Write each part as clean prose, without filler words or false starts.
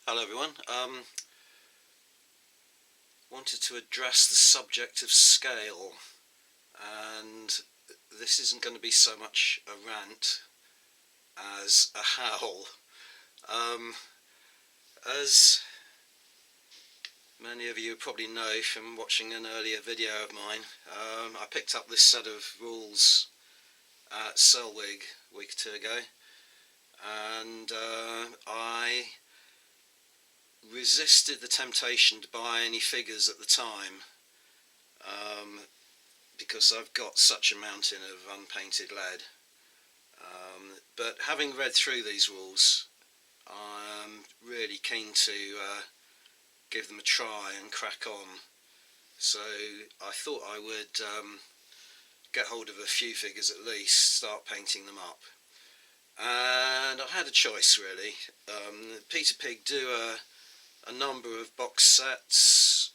Hello everyone. Wanted to address the subject of scale, and this isn't going to be so much a rant as a howl. Um, as many of you probably know from watching an earlier video of mine, I picked up this set of rules at Selwig a week or two ago, and I resisted the temptation to buy any figures at the time, because I've got such a mountain of unpainted lead. But having read through these rules, I'm really keen to give them a try and crack on. So I thought I would get hold of a few figures at least, start painting them up. And I had a choice really. Peter Pig do a number of box sets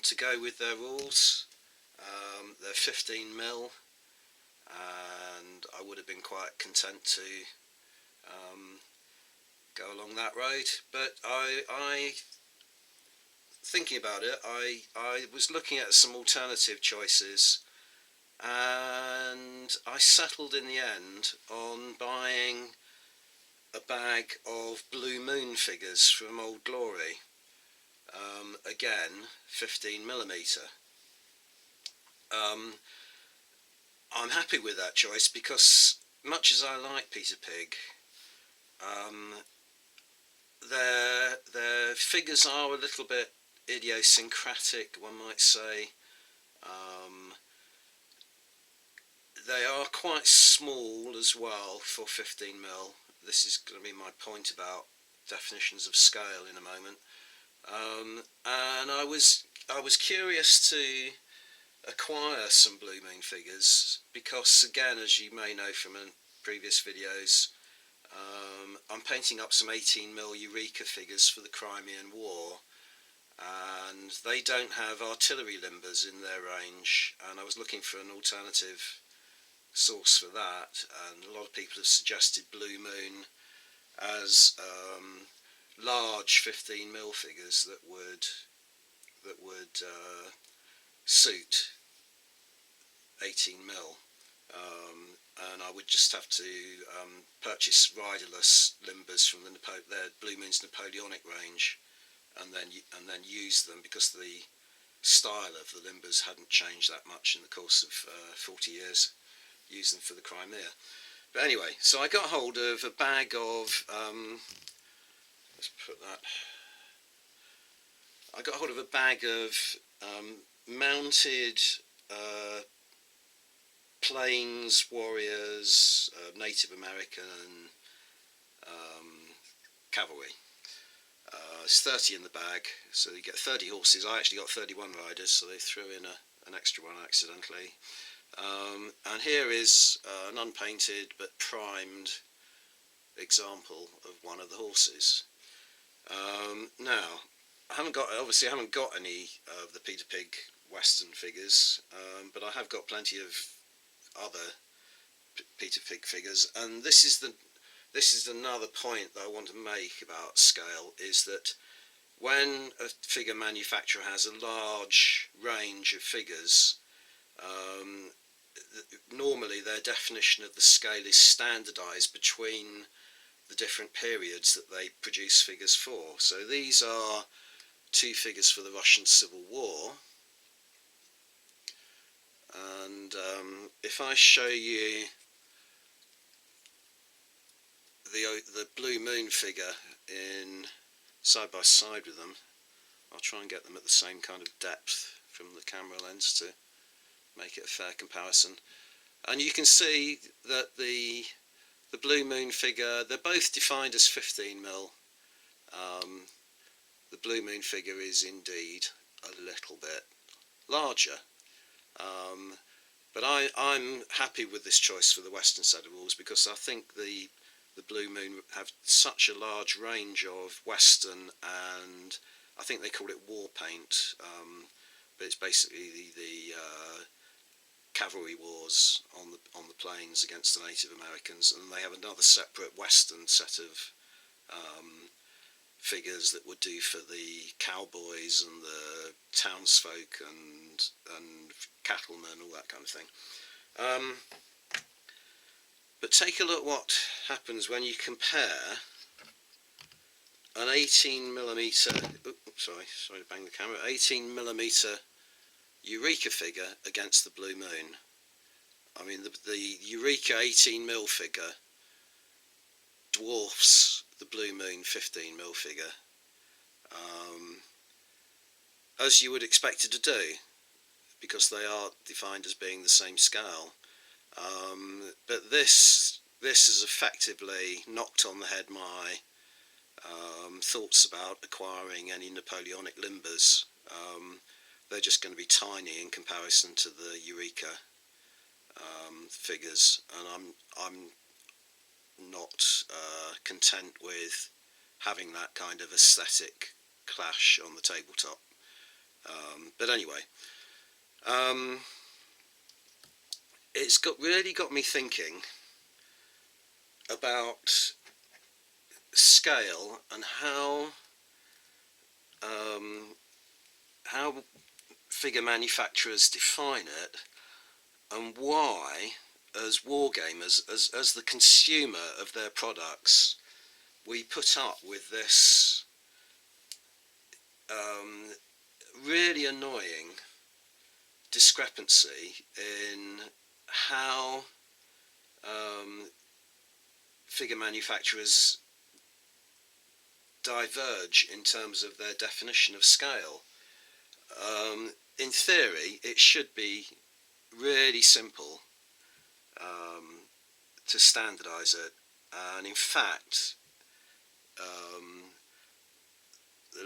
to go with their rules. They're 15mm, and I would have been quite content to go along that road. But I thinking about it, I was looking at some alternative choices, and I settled in the end on buying a bag of Blue Moon figures from Old Glory. Again, 15mm. I'm happy with that choice because, much as I like Peter Pig, their figures are a little bit idiosyncratic, one might say. They are quite small as well for 15mm. This is going to be my point about definitions of scale in a moment. And I was curious to acquire some Blue Moon figures because, again, as you may know from previous videos, I'm painting up some 18mm Eureka figures for the Crimean War, and they don't have artillery limbers in their range, and I was looking for an alternative source for that, and a lot of people have suggested Blue Moon as large 15mm figures that would suit 18mm, and I would just have to purchase riderless limbers from their Blue Moon's Napoleonic range, and then use them because the style of the limbers hadn't changed that much in the course of 40 years. Use them for the Crimea. But anyway, so I got hold of a bag of let's put that. I got hold of a bag of mounted Plains Warriors, Native American cavalry. It's 30 in the bag, so you get 30 horses. I actually got 31 riders, so they threw in an extra one accidentally. And here is an unpainted but primed example of one of the horses. Now, I haven't got any of the Peter Pig Western figures, but I have got plenty of other Peter Pig figures, and this is another point that I want to make about scale, is that when a figure manufacturer has a large range of figures, normally their definition of the scale is standardized between the different periods that they produce figures for. So these are two figures for the Russian Civil War, and if I show you the Blue Moon figure in side by side with them, I'll try and get them at the same kind of depth from the camera lens to make it a fair comparison. And you can see that the Blue Moon figure, they're both defined as 15mm. The Blue Moon figure is indeed a little bit larger, but I'm happy with this choice for the Western set of rules because I think the Blue Moon have such a large range of Western, and I think they call it war paint, but it's basically the cavalry wars on the plains against the Native Americans, and they have another separate Western set of figures that would do for the cowboys and the townsfolk and cattlemen, all that kind of thing. But take a look what happens when you compare an 18mm, sorry to bang the camera, 18mm Eureka figure against the Blue Moon. I mean, the Eureka 18mm figure dwarfs the Blue Moon 15mm figure, as you would expect it to do, because they are defined as being the same scale. But this has effectively knocked on the head my thoughts about acquiring any Napoleonic limbers. They're just going to be tiny in comparison to the Eureka figures, and I'm not content with having that kind of aesthetic clash on the tabletop. But anyway, it's really got me thinking about scale and how figure manufacturers define it, and why, as wargamers, as the consumer of their products, we put up with this really annoying discrepancy in how figure manufacturers diverge in terms of their definition of scale. In theory, it should be really simple to standardize it, and in fact,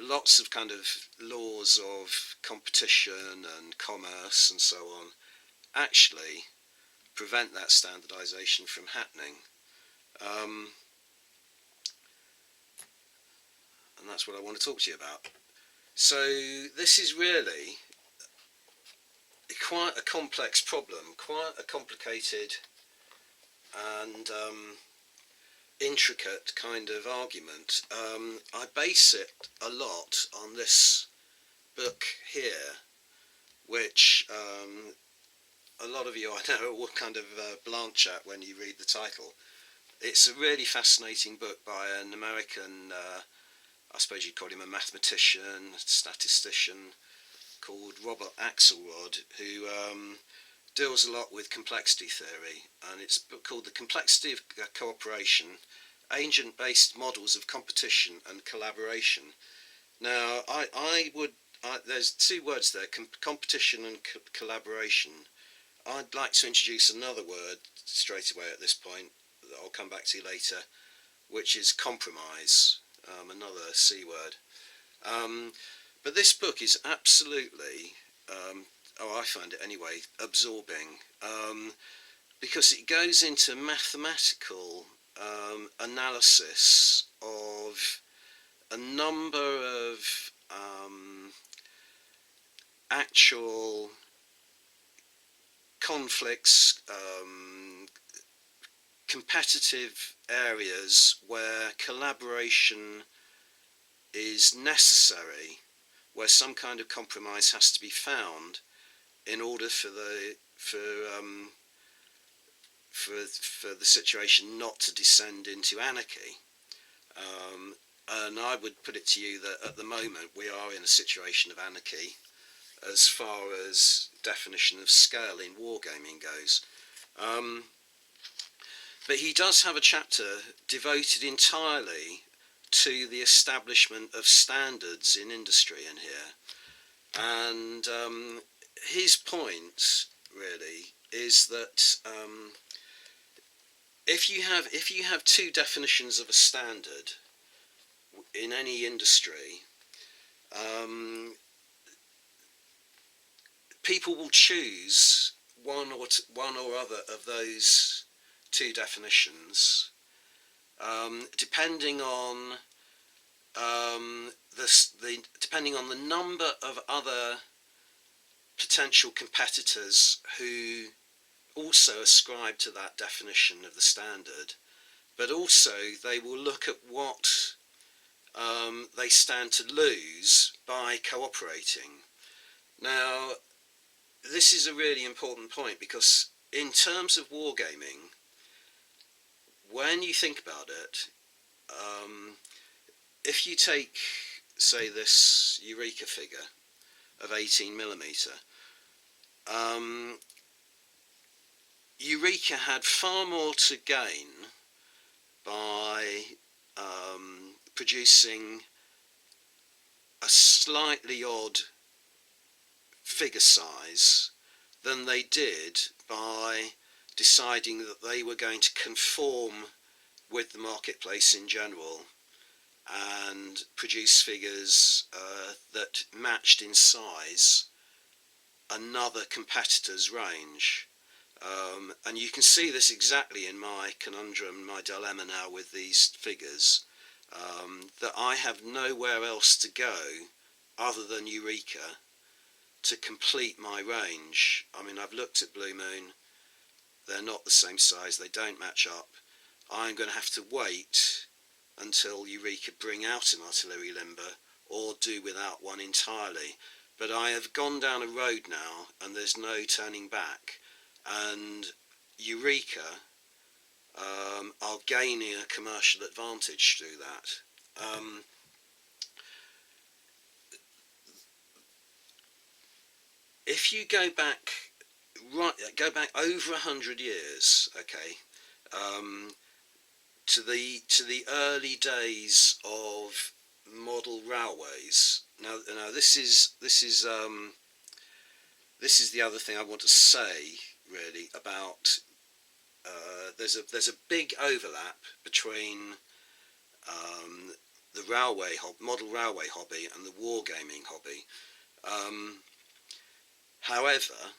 lots of kind of laws of competition and commerce and so on actually prevent that standardization from happening. And that's what I want to talk to you about. So this is really quite a complex problem, quite a complicated and intricate kind of argument. I base it a lot on this book here, which a lot of you I know will kind of blanch at when you read the title. It's a really fascinating book by an American, I suppose you'd call him a mathematician, statistician, called Robert Axelrod, who deals a lot with complexity theory, and it's called The Complexity of Cooperation, Agent-Based Models of Competition and Collaboration. Now, there's two words there, competition and collaboration. I'd like to introduce another word straight away at this point that I'll come back to later, which is compromise, another C word. But this book is absolutely, I find it anyway, absorbing, because it goes into mathematical analysis of a number of actual conflicts, competitive areas where collaboration is necessary, where some kind of compromise has to be found in order for the situation not to descend into anarchy. And I would put it to you that at the moment we are in a situation of anarchy as far as definition of scale in wargaming goes. But he does have a chapter devoted entirely to the establishment of standards in industry in here. And his point really is that if you have two definitions of a standard in any industry, people will choose one or other of those two definitions, depending on depending on the number of other potential competitors who also ascribe to that definition of the standard, but also they will look at what they stand to lose by cooperating. Now, this is a really important point because in terms of wargaming, when you think about it, um, if you take, say, this Eureka figure of 18mm, um, Eureka had far more to gain by producing a slightly odd figure size than they did by deciding that they were going to conform with the marketplace in general and produce figures that matched in size another competitor's range. And you can see this exactly in my conundrum, my dilemma now with these figures, that I have nowhere else to go other than Eureka to complete my range. I mean, I've looked at Blue Moon, they're not the same size, they don't match up. I'm going to have to wait until Eureka bring out an artillery limber or do without one entirely. But I have gone down a road now and there's no turning back, and Eureka are gaining a commercial advantage through that. If you go back over 100 years, okay, to the early days of model railways. Now this is the other thing I want to say really about. There's a big overlap between the model railway hobby and the wargaming hobby. However,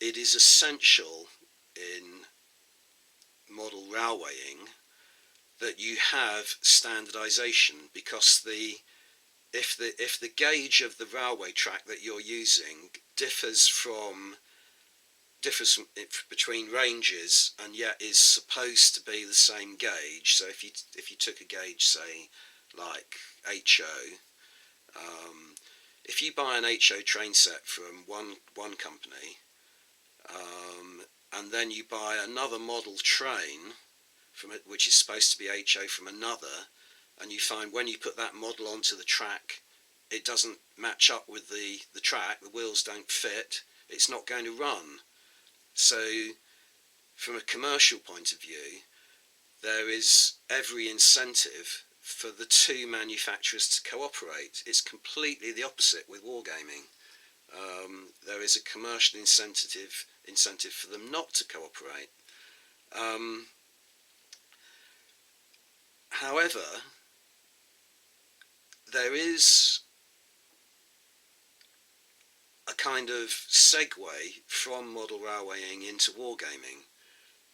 it is essential in model railwaying that you have standardization, because if the gauge of the railway track that you're using differs between ranges and yet is supposed to be the same gauge. So if you took a gauge, say like HO, if you buy an HO train set from one company, and then you buy another model train from it, which is supposed to be HO from another, and you find when you put that model onto the track, it doesn't match up with the track, the wheels don't fit, it's not going to run. So from a commercial point of view, there is every incentive for the two manufacturers to cooperate. It's completely the opposite with wargaming. There is a commercial incentive for them not to cooperate. However, there is a kind of segue from model railwaying into wargaming,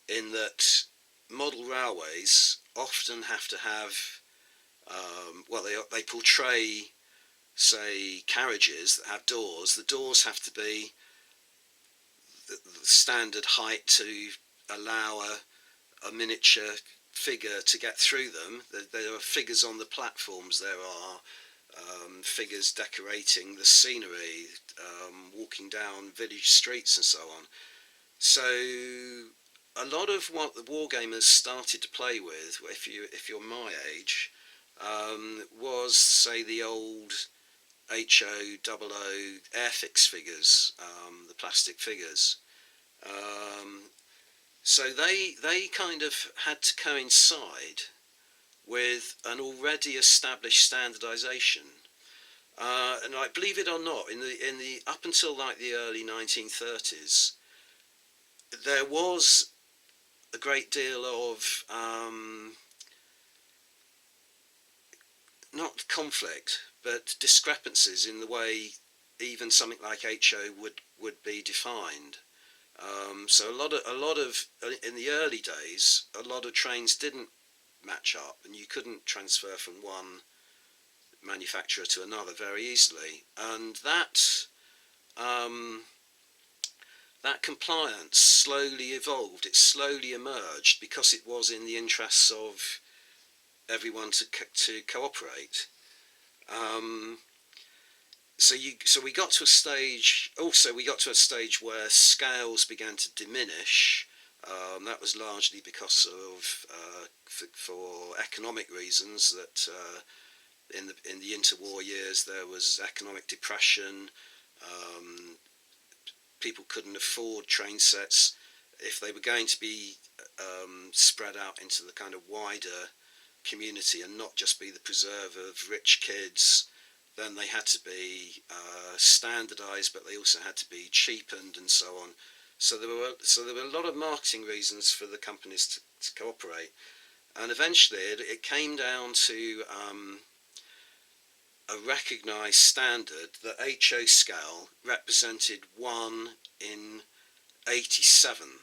in that model railways often have to have, they portray, say, carriages that have doors. The doors have to be the standard height to allow a miniature figure to get through them. There are figures on the platforms, there are figures decorating the scenery, walking down village streets and so on. So a lot of what the wargamers started to play with, if you're my age, was, say, the old HO00 Airfix figures, the plastic figures. So they kind of had to coincide with an already established standardization. And like, believe it or not, in the up until like the early 1930s, there was a great deal of not conflict, but discrepancies in the way even something like HO would be defined. So a lot of in the early days, a lot of trains didn't match up, and you couldn't transfer from one manufacturer to another very easily, and that compliance slowly evolved. It slowly emerged because it was in the interests of everyone to cooperate. Um, so we got to a stage. Also, we got to a stage where scales began to diminish. That was largely because of for economic reasons. That in the interwar years there was economic depression. Um, People couldn't afford train sets if they were going to be spread out into the kind of wider community and not just be the preserve of rich kids. Then they had to be standardised, but they also had to be cheapened and so on. So there were a lot of marketing reasons for the companies to cooperate, and eventually it came down to a recognised standard. The HO scale represented 1 in 87,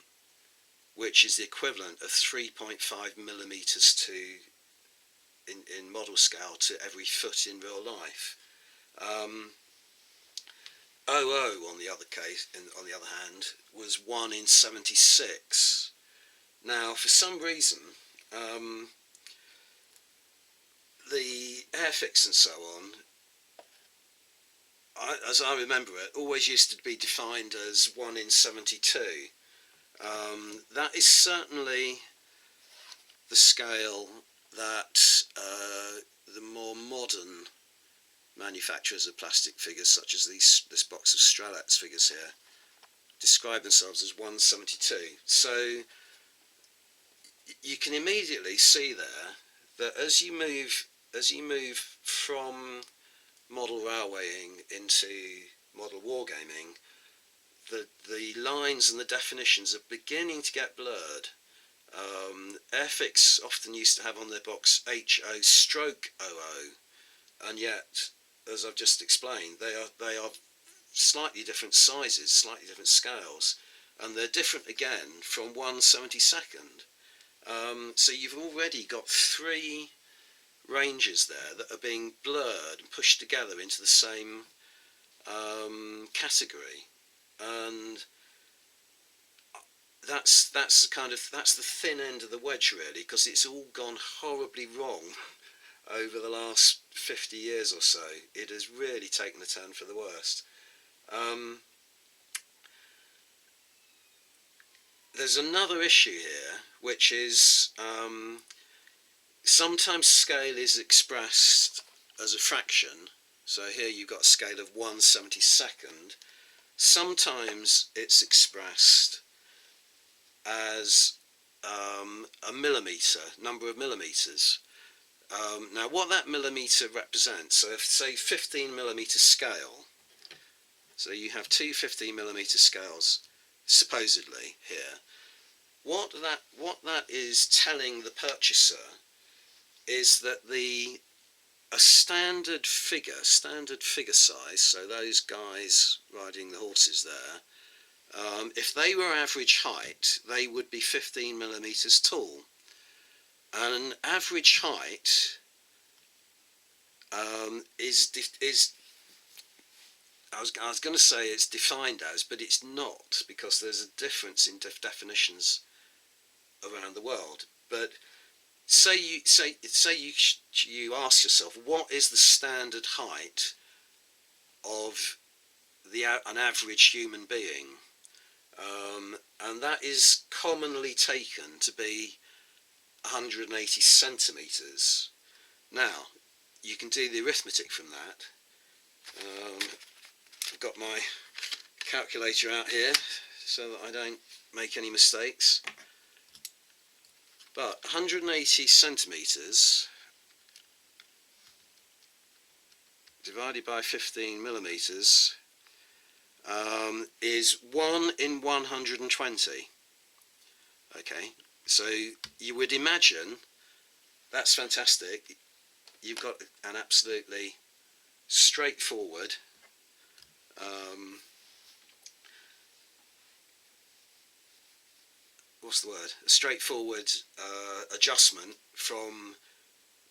which is the equivalent of 3.5 millimetres in model scale to every foot in real life. 00 on the other hand, was 1 in 76. Now, for some reason, the Airfix and so on, as I remember it, always used to be defined as 1 in 72. That is certainly the scale that the more modern manufacturers of plastic figures, such as this box of Strelets figures here, describe themselves as 172. So you can immediately see there that as you move from model railwaying into model wargaming, the lines and the definitions are beginning to get blurred. Airfix often used to have on their box HO/00, and yet, as I've just explained, they are slightly different sizes, slightly different scales, and they're different again from 1/72. So you've already got 3 ranges there that are being blurred and pushed together into the same category, and that's the thin end of the wedge, really, because it's all gone horribly wrong over the last 50 years or so. It has really taken a turn for the worst. There's another issue here, which is sometimes scale is expressed as a fraction. So here you've got a scale of 1/72. Sometimes it's expressed as a millimetre, number of millimetres. Now what that millimetre represents, so if say 15 millimetre scale, so you have 2 15mm scales supposedly here, what that is telling the purchaser is that a standard figure size, so those guys riding the horses there, if they were average height, they would be 15mm tall. And an average height is I was going to say it's defined as, but it's not, because there's a difference in definitions around the world. But say you ask yourself, what is the standard height of an average human being? And that is commonly taken to be 180 centimetres. Now, you can do the arithmetic from that. I've got my calculator out here so that I don't make any mistakes. But 180 centimetres divided by 15mm is 1 in 120. Okay, so you would imagine, that's fantastic, you've got an absolutely straightforward a straightforward adjustment from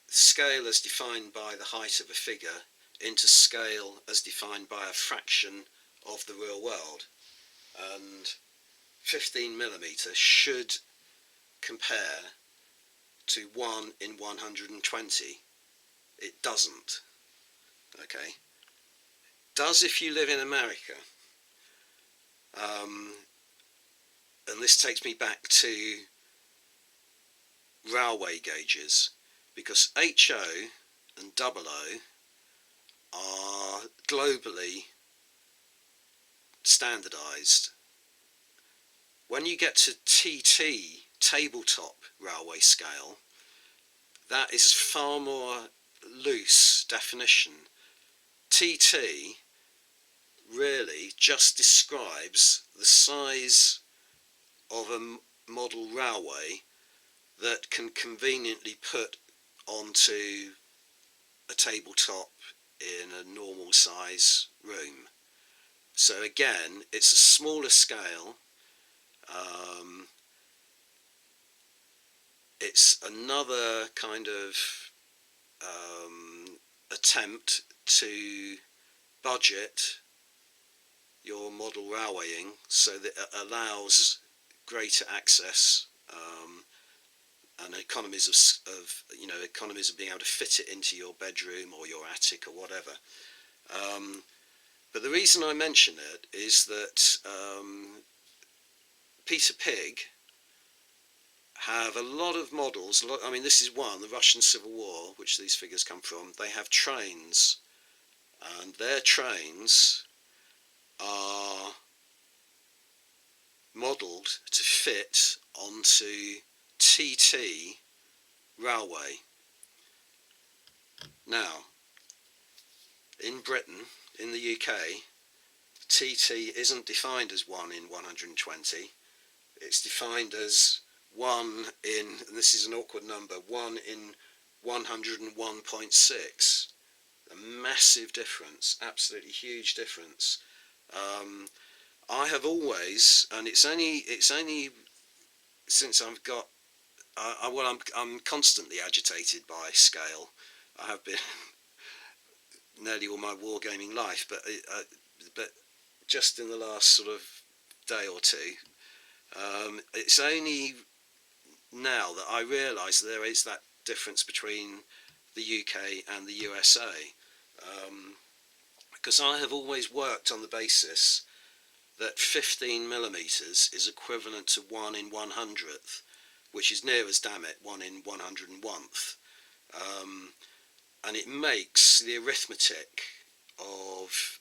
scale as defined by the height of a figure into scale as defined by a fraction of the real world. And 15mm should compare to 1 in 120. It doesn't. Okay. Does if you live in America. And this takes me back to railway gauges, because HO and OO are globally standardized. When you get to TT, tabletop railway scale, that is far more loose definition. TT really just describes the size of a model railway that can conveniently put onto a tabletop in a normal size room. So again, it's a smaller scale. It's another kind of attempt to budget your model railwaying so that it allows greater access and economies of being able to fit it into your bedroom or your attic or whatever. But the reason I mention it is that Peter Pig have a lot of models. I mean, this is one, the Russian Civil War, which these figures come from. They have trains, and their trains are modelled to fit onto TT railway. Now, in Britain, in the UK, TT isn't defined as 1 in 120. It's defined as 1 in, and this is an awkward number, 1 in 101.6. A massive difference, absolutely huge difference. I have always, and it's only since I've got, I'm constantly agitated by scale. I have been nearly all my wargaming life, but just in the last sort of day or two, it's only now that I realise there is that difference between the UK and the USA, because I have always worked on the basis that 15 millimetres is equivalent to 1 in 100th, which is near as, damn it, 1 in 101th. And it makes the arithmetic of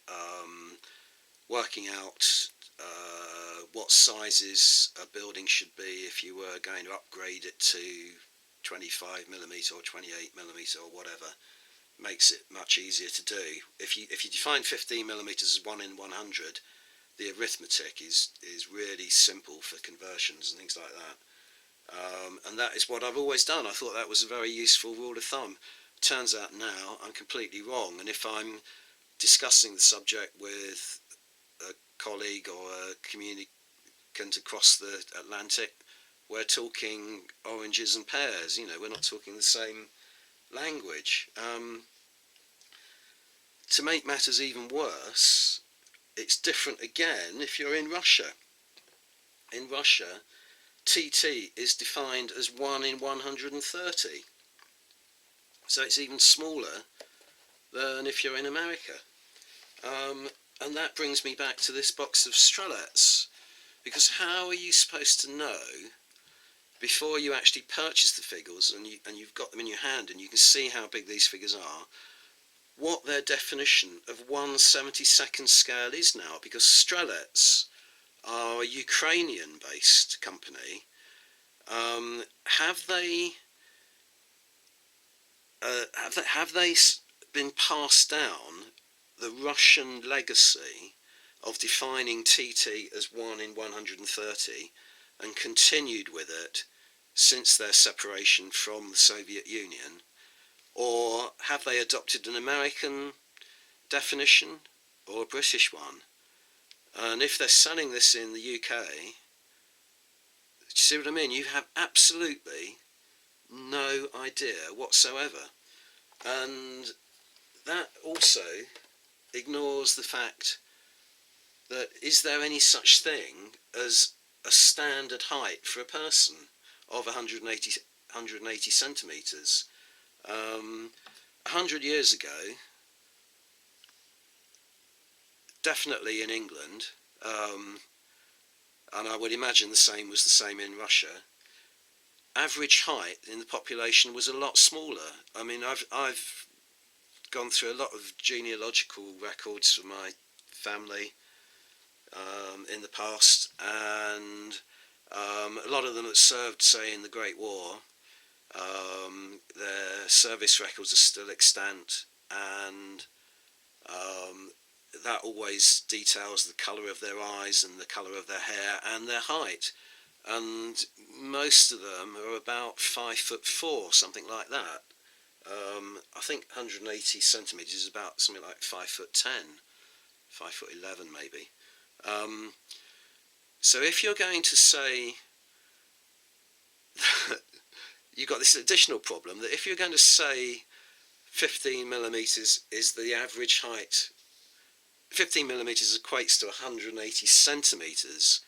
working out what sizes a building should be if you were going to upgrade it to 25 millimetre or 28 millimetre or whatever, makes it much easier to do. If you define 15 millimetres as 1 in 100, the arithmetic is really simple for conversions and things like that. And that is what I've always done. I thought that was a very useful rule of thumb. Turns out now I'm completely wrong, and if I'm discussing the subject with a colleague or a communicant across the Atlantic, we're talking oranges and pears. We're not talking the same language. To make matters even worse, it's different again if you're in Russia. In Russia, TT is defined as 1 in 130. So it's even smaller than if you're in America. And that brings me back to this box of Strelets, because how are you supposed to know, before you actually purchase the figures and you've got them in your hand and you can see how big these figures are, what their definition of 1/72nd scale is now? Because Strelets are a Ukrainian-based company. Have they been passed down the Russian legacy of defining TT as 1 in 130 and continued with it since their separation from the Soviet Union? Or have they adopted an American definition or a British one? And if they're selling this in the UK, do you see what I mean? You have absolutely no idea whatsoever. And that also ignores the fact that, is there any such thing as a standard height for a person of 180 180 centimetres. 100 years ago, definitely in England, and I would imagine the same was the same in Russia, average height in the population was a lot smaller. I mean, I've gone through a lot of genealogical records for my family in the past, and a lot of them that served, say, in the Great War. Their service records are still extant, and that always details the colour of their eyes and the colour of their hair and their height. And most of them are about 5'4", something like that. I think 180 centimetres is about something like 5'10", 5'11" maybe. So if you're going to say you've got this additional problem that if you're going to say 15 millimetres is the average height, 15 millimetres equates to 180 centimetres,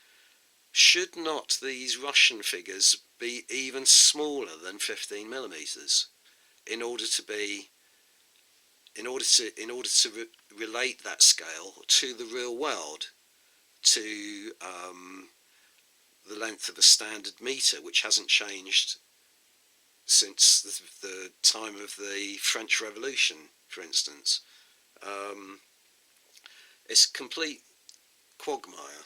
should not these Russian figures be even smaller than 15 millimetres in order to relate that scale to the real world, to the length of a standard metre, which hasn't changed since the time of the French Revolution, for instance. It's a complete quagmire.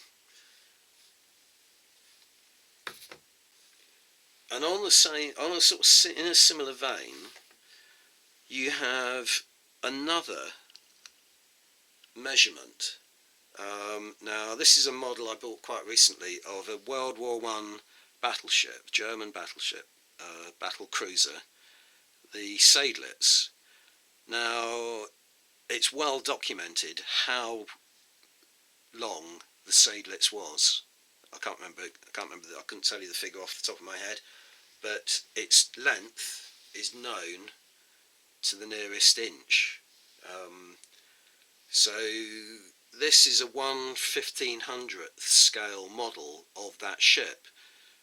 And on the same, on a sort of in a similar vein, you have another measurement. Now, this is a model I bought quite recently of a World War I battleship, German battleship, battle cruiser, the Seydlitz. Now, it's well documented how long the Seydlitz was. I can't remember. I couldn't tell you the figure off the top of my head, but its length is known to the nearest inch. So this is a 1/1500th scale model of that ship.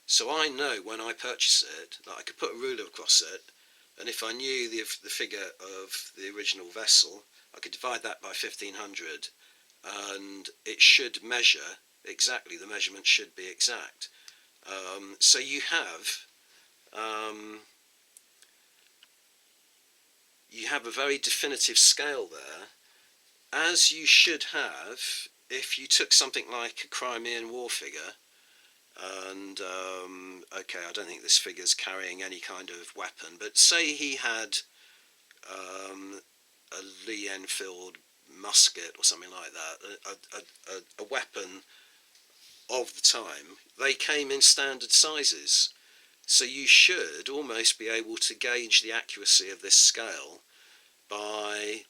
So I know when I purchase it that I could put a ruler across it, and if I knew the figure of the original vessel, I could divide that by 1500, and it should measure exactly. The measurement should be exact. So you have a very definitive scale there, as you should have if you took something like a Crimean War figure, and okay, I don't think this figure's carrying any kind of weapon, but say he had a Lee Enfield musket or something like that, a weapon of the time. They came in standard sizes, so you should almost be able to gauge the accuracy of this scale by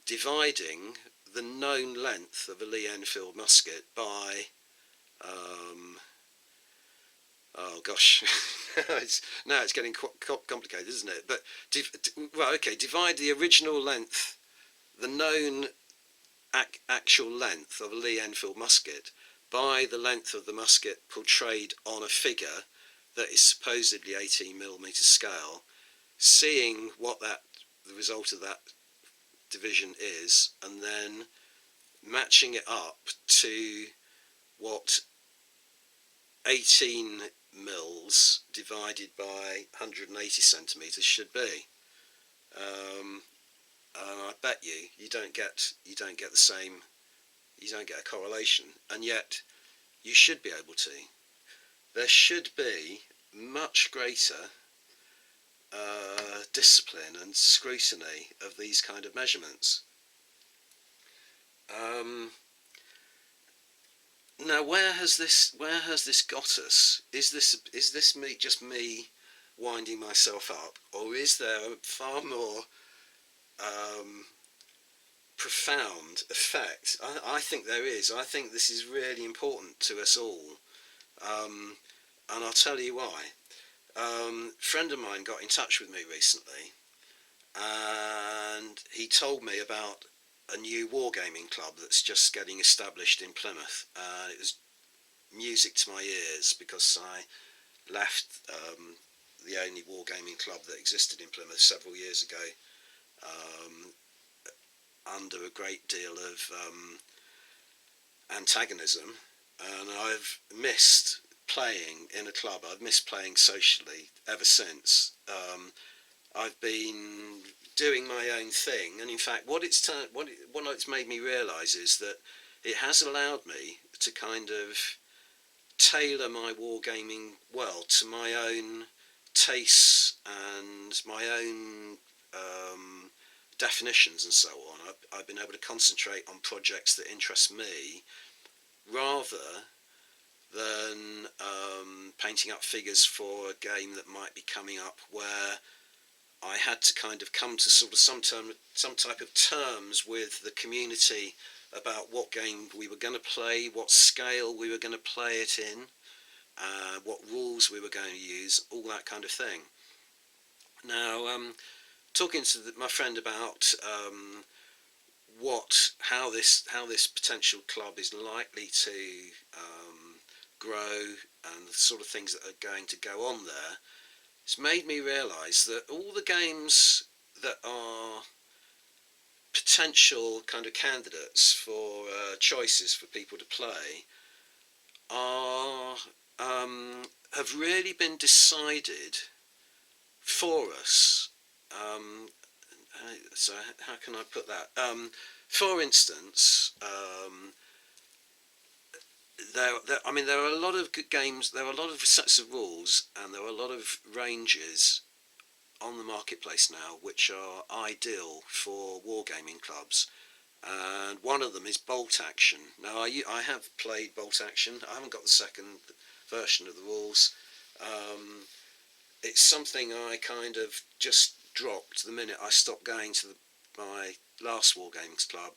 dividing the known length of a Lee Enfield musket by oh gosh, now it's getting complicated, isn't it? But divide the original length, the known actual length of a Lee Enfield musket, by the length of the musket portrayed on a figure that is supposedly 18mm scale, seeing what the result of that division is, and then matching it up to what 18 mils divided by 180 centimetres should be. And I bet you don't get the same. You don't get a correlation, and yet you should be able to. There should be much greater discipline and scrutiny of these kind of measurements. Now, where has this got us? Is this me winding myself up, or is there a far more profound effect? I think there is. I think this is really important to us all, and I'll tell you why. A friend of mine got in touch with me recently, and he told me about a new wargaming club that's just getting established in Plymouth. It was music to my ears, because I left the only wargaming club that existed in Plymouth several years ago, um, under a great deal of antagonism, and I've missed playing in a club. I've missed playing socially ever since. I've been doing my own thing, and in fact, what it's made me realise is that it has allowed me to kind of tailor my wargaming well to my own tastes and my own definitions and so on. I've been able to concentrate on projects that interest me rather than painting up figures for a game that might be coming up where I had to kind of come to sort of some type of terms with the community about what game we were going to play, what scale we were going to play it in, what rules we were going to use, all that kind of thing. Now, talking to my friend about how this potential club is likely to grow and the sort of things that are going to go on there, it's made me realise that all the games that are potential kind of candidates for choices for people to play are have really been decided for us. So how can I put that? For instance, there are a lot of good games. There are a lot of sets of rules, and there are a lot of ranges on the marketplace now which are ideal for wargaming clubs. And one of them is bolt action. Now, I have played bolt action. I haven't got the second version of the rules. It's something I kind of just dropped the minute I stopped going to my last wargaming club,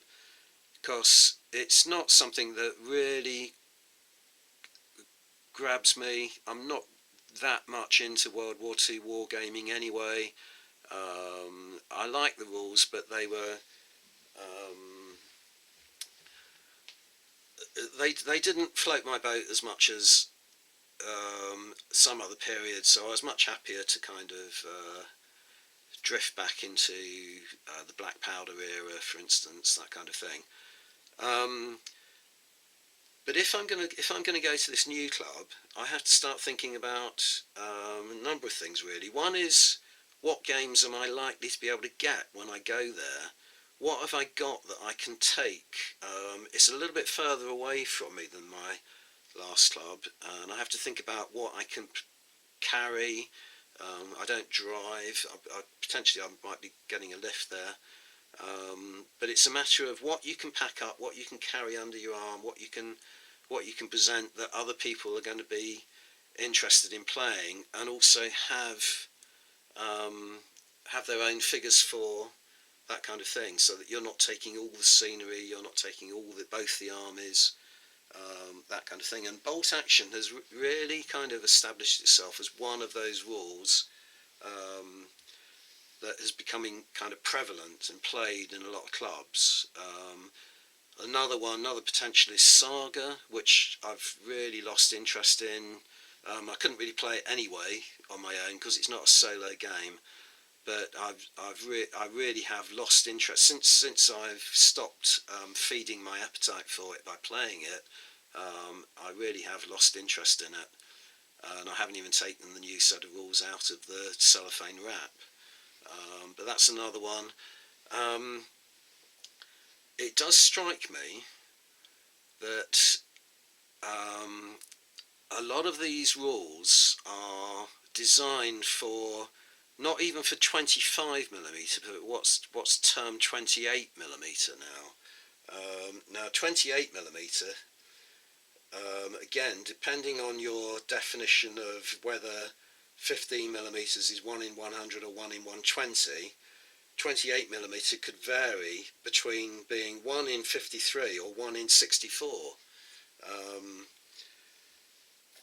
because it's not something that really grabs me. I'm not that much into World War II wargaming anyway. I like the rules, but they were they didn't float my boat as much as some other periods, so I was much happier to kind of drift back into the Black Powder era, for instance, that kind of thing. But if I'm gonna go to this new club, I have to start thinking about a number of things really. One is, what games am I likely to be able to get when I go there? What have I got that I can take? It's a little bit further away from me than my last club, and I have to think about what I can carry. I don't drive. Potentially I might be getting a lift there. But it's a matter of what you can pack up, what you can carry under your arm, what you can present that other people are going to be interested in playing, and also have their own figures for that kind of thing, so that you're not taking all the scenery, you're not taking both the armies, that kind of thing. And bolt action has really kind of established itself as one of those rules that is becoming kind of prevalent and played in a lot of clubs. Another potential is Saga, which I've really lost interest in. I couldn't really play it anyway on my own because it's not a solo game, but I really have lost interest since I've stopped feeding my appetite for it by playing it. I really have lost interest in it, and I haven't even taken the new set of rules out of the cellophane wrap. But that's another one. It does strike me that a lot of these rules are designed for not even for 25mm, but what's termed 28mm now. Now 28mm, again, depending on your definition of whether 15mm is 1 in 100 or 1 in 120, 28mm could vary between being 1 in 53 or 1 in 64.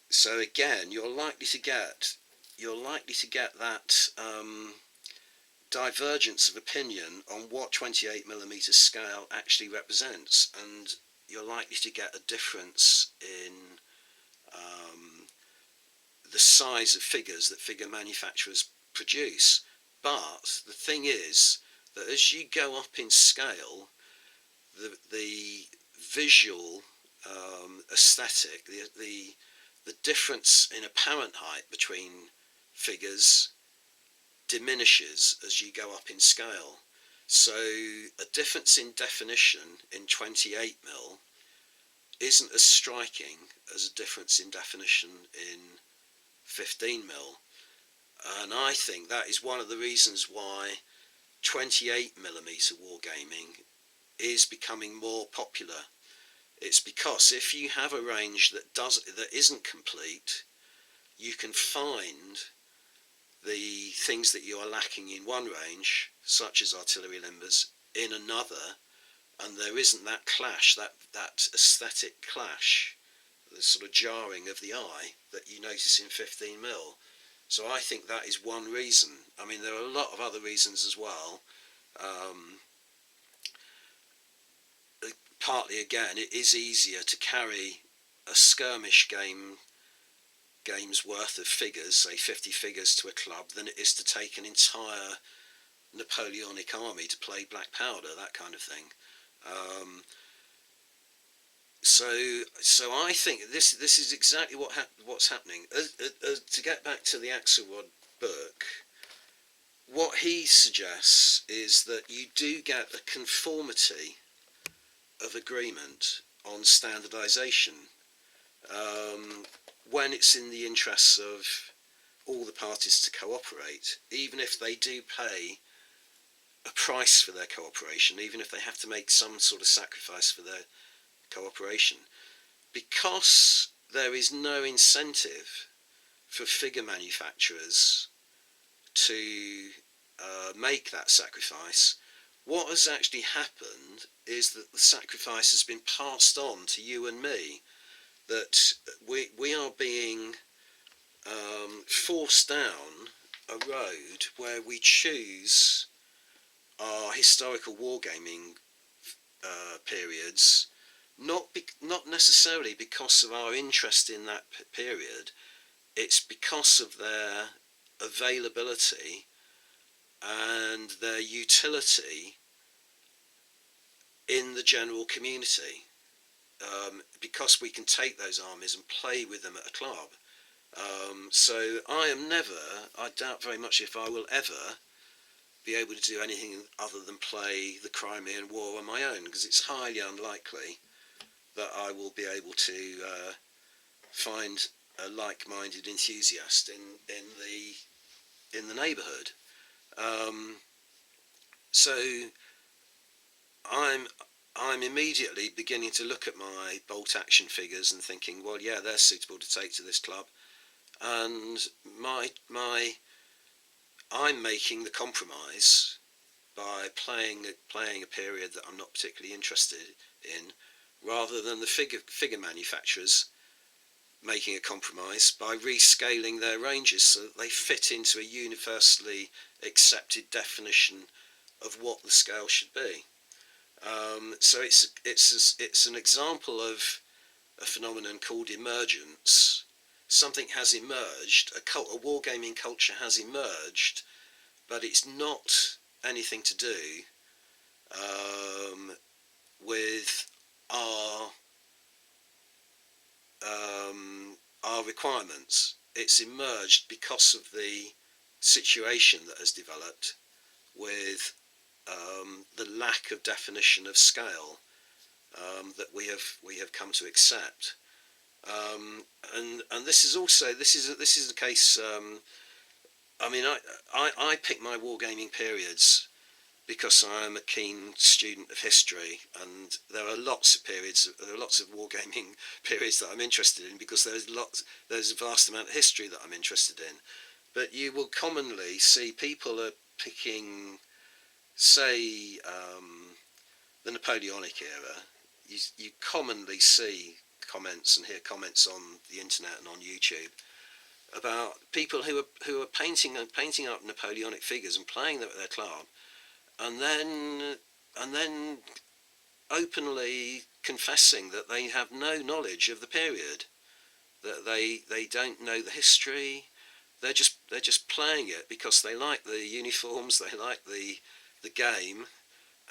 So again, you're likely to get that divergence of opinion on what 28mm scale actually represents, and you're likely to get a difference in the size of figures that figure manufacturers produce. But the thing is that as you go up in scale, the visual aesthetic, the difference in apparent height between figures diminishes as you go up in scale. So a difference in definition in 28mm isn't as striking as a difference in definition in 15mm. And I think that is one of the reasons why 28mm wargaming is becoming more popular. It's because if you have a range that isn't complete, you can find the things that you are lacking in one range, such as artillery limbers, in another, and there isn't that clash, that aesthetic clash, the sort of jarring of the eye that you notice in 15mm. So I think that is one reason. I mean, there are a lot of other reasons as well. Partly, again, it is easier to carry a skirmish game's worth of figures, say 50 figures, to a club than it is to take an entire Napoleonic army to play black powder, that kind of thing. So I think this is exactly what's happening. To get back to the Axelrod book, what he suggests is that you do get a conformity of agreement on standardisation when it's in the interests of all the parties to cooperate, even if they do pay a price for their cooperation, even if they have to make some sort of sacrifice for their cooperation, because there is no incentive for figure manufacturers to make that sacrifice. What has actually happened is that the sacrifice has been passed on to you and me, that we are being forced down a road where we choose our historical wargaming periods, not necessarily because of our interest in that period. It's because of their availability and their utility in the general community, because we can take those armies and play with them at a club. So I doubt very much if I will ever be able to do anything other than play the Crimean War on my own, because it's highly unlikely that I will be able to find a like-minded enthusiast in the neighbourhood. So I'm immediately beginning to look at my bolt action figures and thinking, well, yeah, they're suitable to take to this club, and I'm making the compromise by playing a period that I'm not particularly interested in, rather than the figure manufacturers making a compromise by rescaling their ranges so that they fit into a universally accepted definition of what the scale should be. So it's an example of a phenomenon called emergence. Something has emerged, a wargaming culture has emerged, but it's not anything to do with our requirements. It's emerged because of the situation that has developed with the lack of definition of scale that we have come to accept, and this is the case. I mean, I pick my wargaming periods because I am a keen student of history, and there are lots of wargaming periods that I'm interested in, because there's a vast amount of history that I'm interested in. But you will commonly see people are picking, say, the Napoleonic era. You commonly see comments and hear comments on the internet and on YouTube about people who are painting up Napoleonic figures and playing them at their club, and then openly confessing that they have no knowledge of the period. that they don't know the history. They're just playing it because they like the uniforms, they like the game,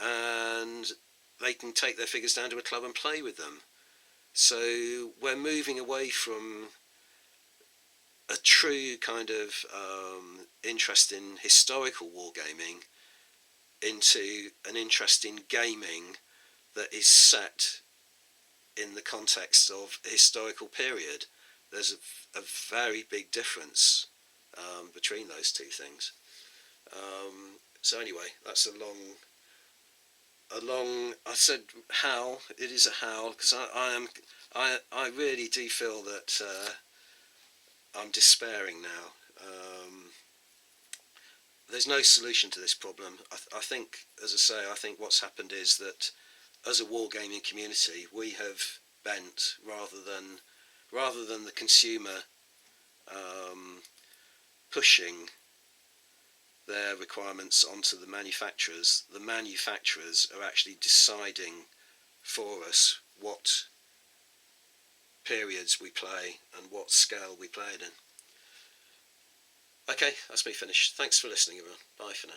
and they can take their figures down to a club and play with them. So we're moving away from a true kind of interest in historical wargaming into an interest in gaming that is set in the context of a historical period. There's a very big difference between those two things. So anyway, that's a long. I said how it is a how because I really do feel that I'm despairing now. There's no solution to this problem. I think, as I say, I think what's happened is that as a wargaming community, we have bent rather than the consumer pushing their requirements onto the manufacturers. The manufacturers are actually deciding for us what periods we play and what scale we play it in. Okay, that's me finished. Thanks for listening, everyone. Bye for now.